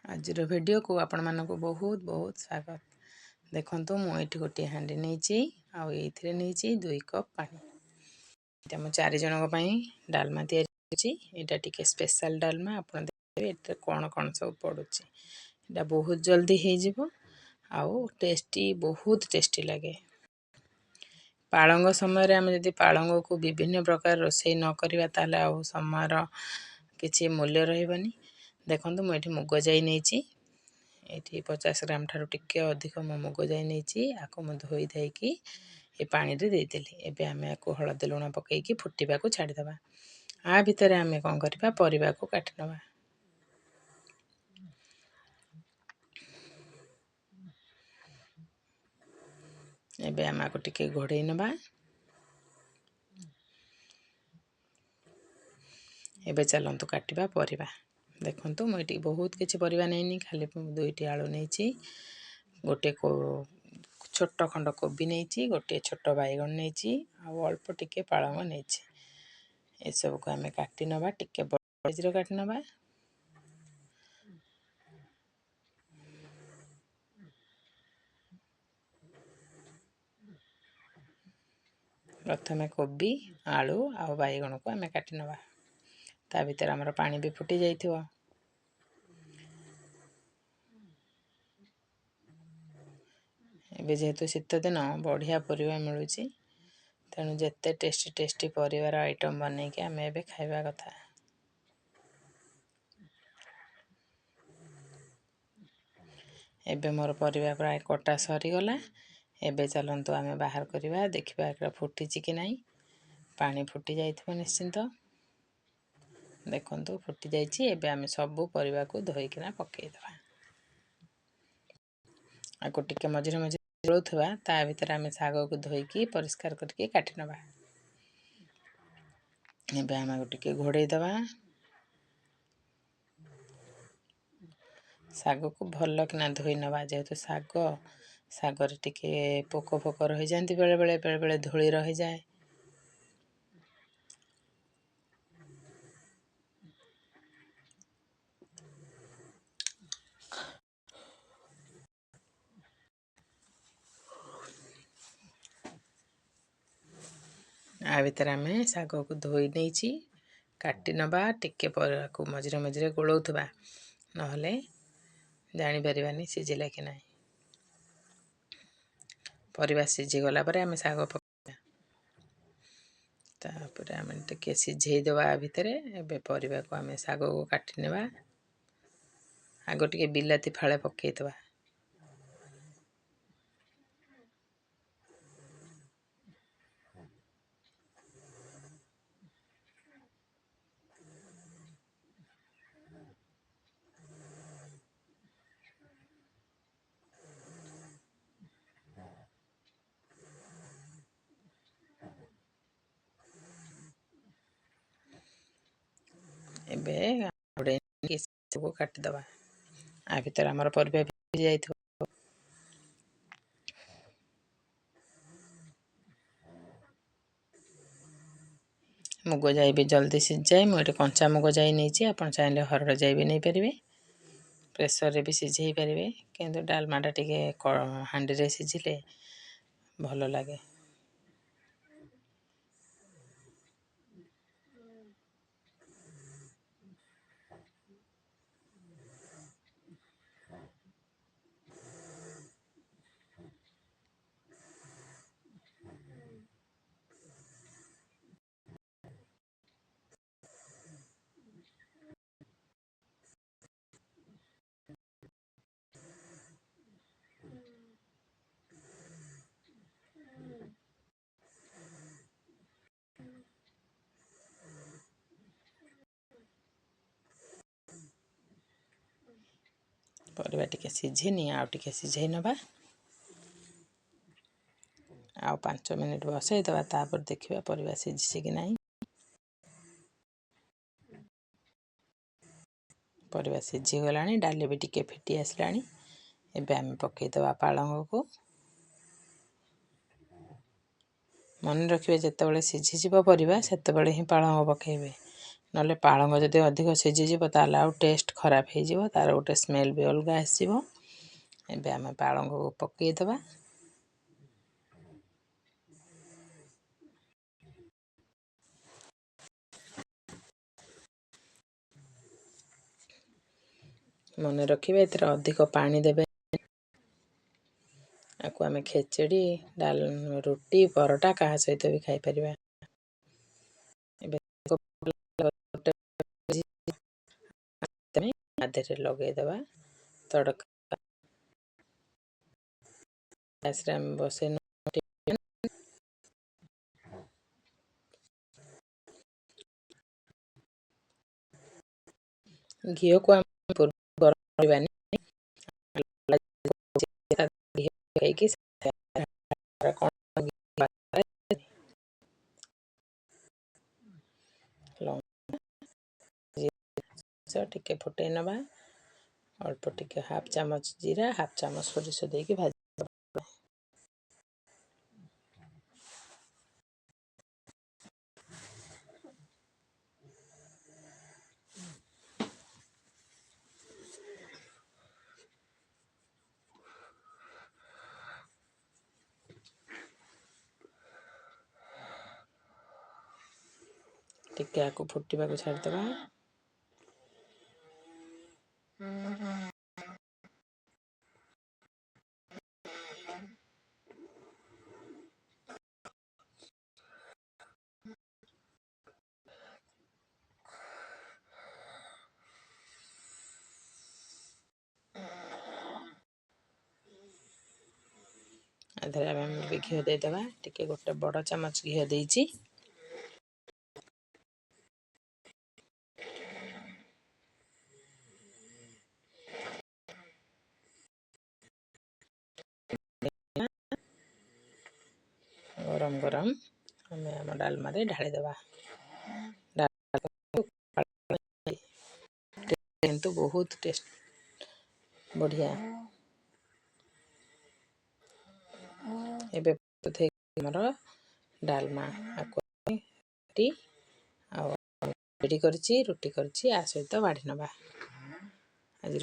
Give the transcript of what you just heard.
आजिर video को आपण मानक बहुत बहुत स्वागत। देखंतु मु एठी गोटे हांडी नेची आउ एथिरे नेची 2 कप पानी। एटा मु 4 जनक पई डालमा तयारी करछि। एटा टिके स्पेशल डालमा आपण देखबे एटा कोन सब पडुछि। एटा बहुत जल्दी हे जिवो आउ बहुत टेस्टी लगे। पाळंग समय रे हम यदि पाळंग को विभिन्न प्रकार रोसई न करिवा ताले आउ समर किछि मूल्य रहबनी। देखंतु मु एठी मुग जाई नेची। एठी 50 ग्राम ठारू टिके अधिक मु मुग जाई नेची। आको मु धोई देकी ए पानी रे दे देली। एबे हमें आको हळदी लूण पकेकी फुटिबा को छाडी दबा। आ भितरे हमें कोन करबा परिबा को काटि नबा। एबे हम आको टिके घोड़े नबा। एबे चलंतु काटिबा परिबा। देखंतु मु एटी बहुत किछि परिबा नैनी, खाली 2टी आलू नेची, गोटे को छोट खंड कोबी नेची, गोटे छोट बाइगण नेची, आ अल्प टिके पाळंग नेची। ए सब को हमें काटि नबा, टिके बड़ साइज रो काटि नबा। प्रथमे कोबी आलू आ बाइगण को हमें काटि नबा। ता भीतर हमर पानी भी फुटी जाइथिवो। एबे जेहेतु शीत दिन बढ़िया परिबा मिलुची, तेणु जेते टेस्टी टेस्टी परिवार आइटम बनै के हमें एबे खाइबा कथा। एबे मोर परिबा प्राय कटा सरी गला। एबे चलंतु आमे बाहर करिबा, देखिबा एकरा फुटीची कि नाही। पानी फुटी जाइथिवो निश्चिंत। देखंतु फुटी जाइची। एबे आमे सबु परिबा को धोई किना पकेइ दबा। आको टिके मझिरे मझिरे जोळुथबा, ता भितर आमे साग को धोई परिष्कार करके काटि नबा। एबे आमे आको टिके घोड़े दबा। साग को भल किना धोई नबा। जेहेतु सागर टिके पोको फोको रही जांती, बेले बेले धूली रही जाए। आ भीतर आमे साग को धोई नेची, काटि नबा। टिके पर को मझिरे मझिरे गोळौथबा, नहले जानि परिबानी सिझिला कि नाही। परिबा सिझी गला परे आमे साग पकेइबा। तापरे आमे टिके सिझेई दबा। आ भितरे एबे परिबा को आमे साग को काटि नेबा। आगो टिके बिलाती फाळे पकेइ दबा। एबे गोडे को काटि दबा। आ भितर हमर परिबा भी जाइथिवो। मुग जाई भी जल्दी सिझ जाए। मु एटे कंचा मुग जाई नेची, आपण चाहिले हरड़ जाई भी नै परिबे। प्रेशर रे भी सिझेई परिबे, किंतु डालमाटा टिके हांडी रे सिझिले भलो लागे। परिबा टिके सिझिनी, आउ टिके सिझेई नबा। आउ 5 मिनिट बसई दबा। तापर देखिबा परिबा सिझिछि कि नाही। परिबा सिझी गलानी, डाली भी टिके फिटी आसलानी। एबे आमे पकेई दबा पाळंग को। मन रखिबे जेतेबेले सिझी जिवो परिबा, सेतेबेले ही पाळंग पकेइबे। नले पालंग जदि अधिक सीझीज ताल आउ टेस्ट खराब हो तार गोटे स्मेल भी अलग आसो। एबे आम पालंग को पकईदबा। मन रखिए एथर अधिक पानी देबे। आपको आम खेचेड़ी डाल रुटी परोटा क्या सहित भी खाई परिबा। लगेदबा तड़का गैस रे बसै घी को आम गरम करबानी टिके फुटै नबा। अल्प टिके हाफ चामच जीरा हाफ चामच सोरिष देके भाज। टिके आको फुटवा को छाड़दबा। आधे आम घी देदबा। टिके गोटे बड़ चामच घी देइछि। गरम गरम हमें आम डालमा रे ढाली देबा। किंतु बहुत टेस्ट बढ़िया। एबे हमर डालमा रेडी करछि। रुटी करछि आ सहित बाढ़ी नबा। आज